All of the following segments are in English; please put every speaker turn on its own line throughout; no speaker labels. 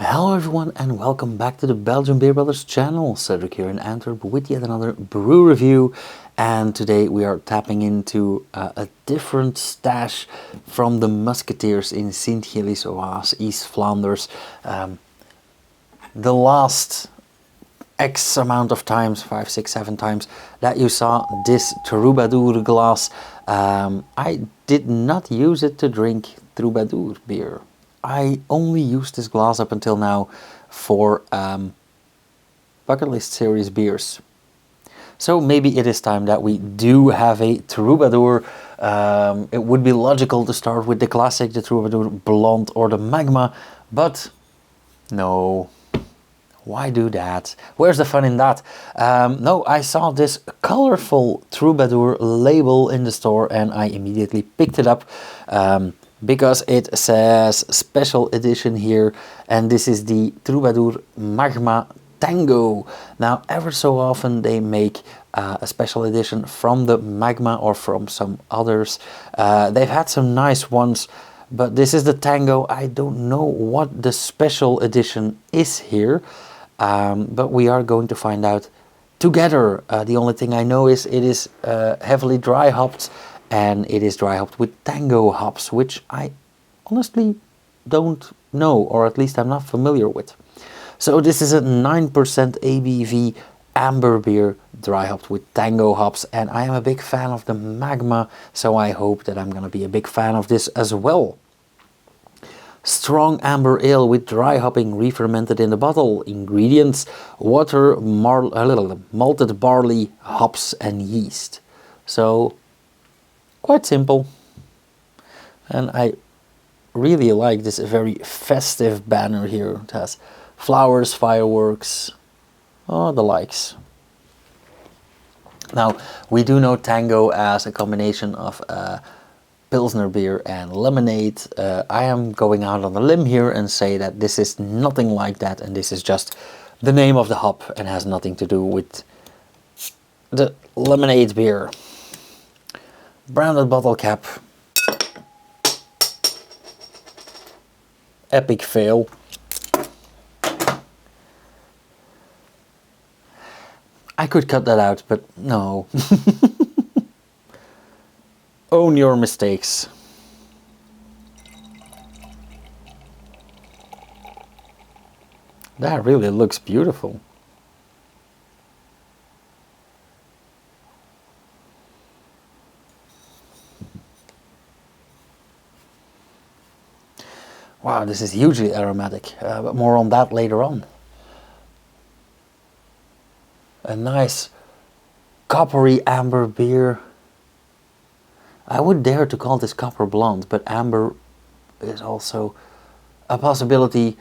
Hello everyone and welcome back to the Belgian Beer Brothers channel. Cedric here in Antwerp with yet another brew review, and today we are tapping into a different stash from the Musketeers in Sint-Gilles-Oise, East Flanders. The last X amount of times, 5, 6, 7 times that you saw this Troubadour glass, I did not use it to drink Troubadour beer. I only used this glass up until now for bucket list series beers. So maybe it is time that we do have a Troubadour. It would be logical to start with the classic, the Troubadour Blonde or the Magma, but no. Why do that? Where's the fun in that? No, I saw this colorful Troubadour label in the store and I immediately picked it up. Because it says special edition here, and this is the Troubadour Magma Tango. Now, ever so often they make a special edition from the Magma or from some others. They've had some nice ones, but this is the Tango. I don't know what the special edition is here, but we are going to find out together. The only thing I know is it is heavily dry hopped, and it is dry hopped with Tango hops, which I honestly don't know, or at least I'm not familiar with. So this is a 9% ABV amber beer, dry hopped with Tango hops, and I am a big fan of the Magma, so I hope that I'm gonna be a big fan of this as well. Strong amber ale with dry hopping, re-fermented in the bottle. Ingredients: water, malted barley, hops and yeast. So quite simple, and I really like this very festive banner here. It has flowers, fireworks, oh, the likes. Now, we do know Tango as a combination of Pilsner beer and lemonade. I am going out on a limb here and say that this is nothing like that, and this is just the name of the hop and has nothing to do with the lemonade beer. Branded bottle cap. Epic fail. I could cut that out, but no. Own your mistakes. That really looks beautiful. Wow, this is hugely aromatic, but more on that later on. A nice coppery amber beer. I would dare to call this copper blonde, but amber is also a possibility.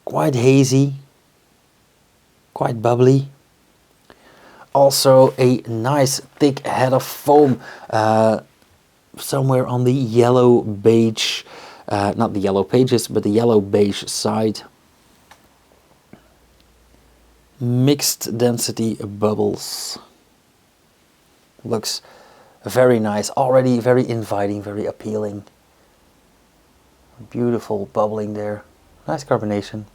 Quite hazy, quite bubbly. Also a nice thick head of foam, somewhere on the yellow beige. Not the yellow pages, but the yellow beige side. Mixed density bubbles. Looks very nice, already very inviting, very appealing. Beautiful bubbling there. Nice carbonation.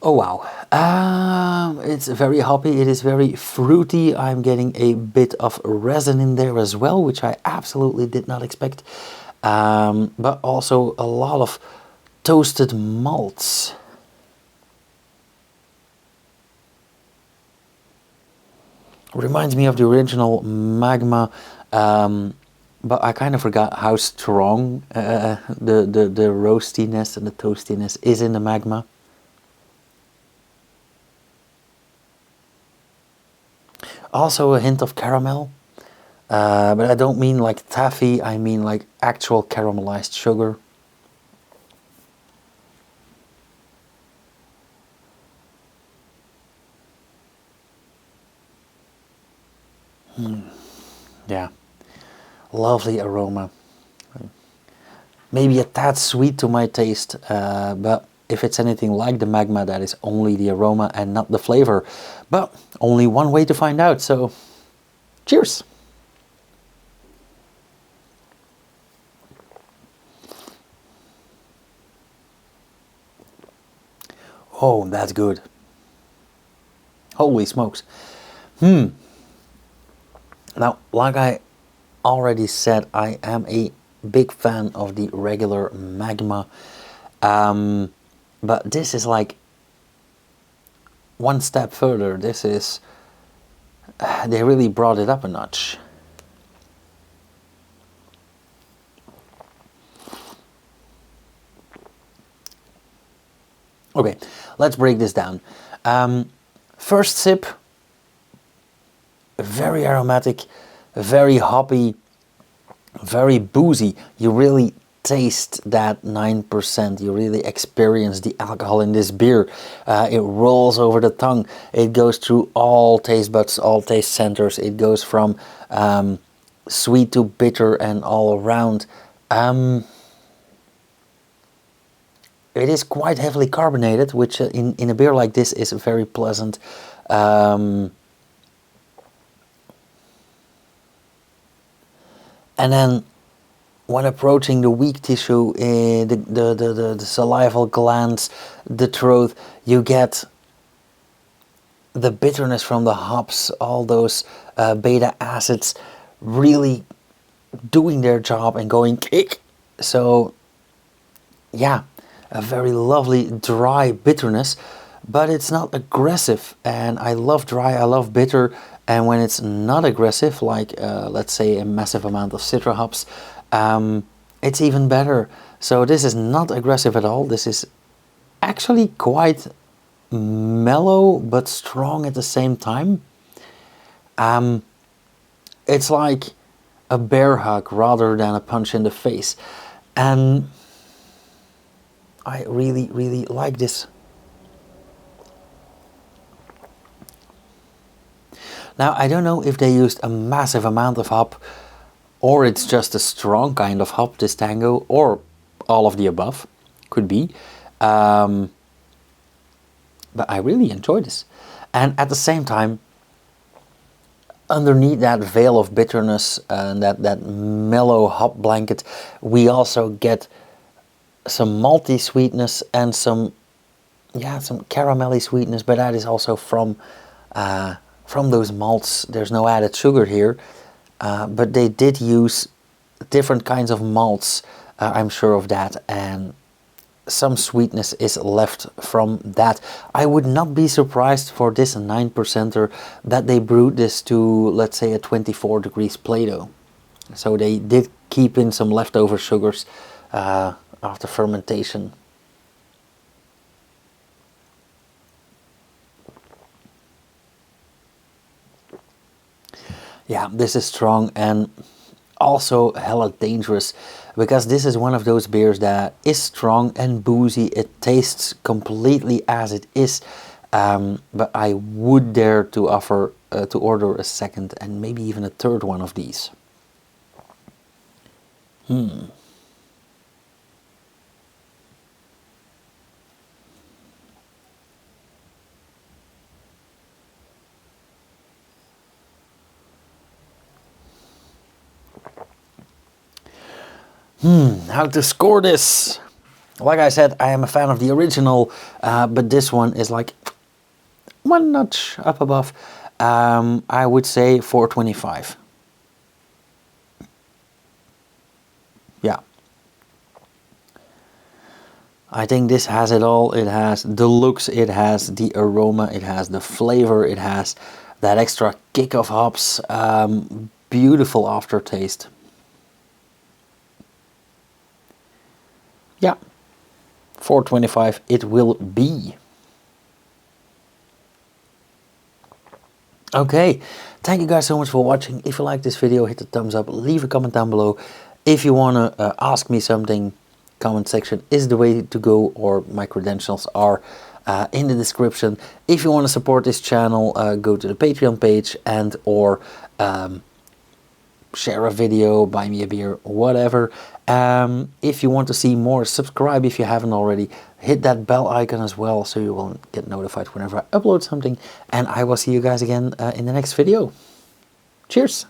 Oh wow, it's very hoppy, it is very fruity. I'm getting a bit of resin in there as well, which I absolutely did not expect. But also a lot of toasted malts. Reminds me of the original Magma, but I kind of forgot how strong the roastiness and the toastiness is in the Magma. Also a hint of caramel, but I don't mean like taffy, I mean like actual caramelized sugar. Yeah, lovely aroma. Maybe a tad sweet to my taste, but if it's anything like the Magma, that is only the aroma and not the flavor. But only one way to find out, so cheers! Oh, that's good. Holy smokes. Now, like I already said, I am a big fan of the regular Magma. But this is like one step further. This is, they really brought it up a notch. Okay, let's break this down. First sip, very aromatic, very hoppy, very boozy. You really taste that 9%. You really experience the alcohol in this beer. It rolls over the tongue. It goes through all taste buds, all taste centers. It goes from sweet to bitter and all around. It is quite heavily carbonated, which in a beer like this is very pleasant. And then when approaching the weak tissue, the salival glands, the throat, you get the bitterness from the hops, all those beta acids really doing their job and going kick. So yeah, a very lovely dry bitterness, but it's not aggressive. And I love dry, I love bitter. And when it's not aggressive, like let's say a massive amount of citra hops, it's even better. So this is not aggressive at all. This is actually quite mellow but strong at the same time. It's like a bear hug rather than a punch in the face. And I really, really like this. Now, I don't know if they used a massive amount of hop, or it's just a strong kind of hop, this Tango, or all of the above. Could be. But I really enjoy this. And at the same time, underneath that veil of bitterness and that mellow hop blanket, we also get some malty sweetness and some caramelly sweetness, but that is also from those malts. There's no added sugar here, but they did use different kinds of malts, I'm sure of that, and some sweetness is left from that. I would not be surprised for this 9%er that they brewed this to, let's say, a 24 degrees Plato. So they did keep in some leftover sugars after fermentation. Yeah, this is strong and also hella dangerous, because this is one of those beers that is strong and boozy. It tastes completely as it is, but I would dare to offer to order a second and maybe even a third one of these. How to score this? Like I said, I am a fan of the original, but this one is like one notch up above. I would say 4.25. Yeah. I think this has it all. It has the looks, it has the aroma, it has the flavor, it has that extra kick of hops. Beautiful aftertaste. Yeah, 4.25 it will be. Okay, thank you guys so much for watching. If you like this video, hit the thumbs up, leave a comment down below. If you want to ask me something, comment section is the way to go, or my credentials are in the description. If you want to support this channel, go to the Patreon page and or share a video, buy me a beer, whatever. If you want to see more, subscribe if you haven't already. Hit that bell icon as well so you will get notified whenever I upload something. And I will see you guys again in the next video. Cheers!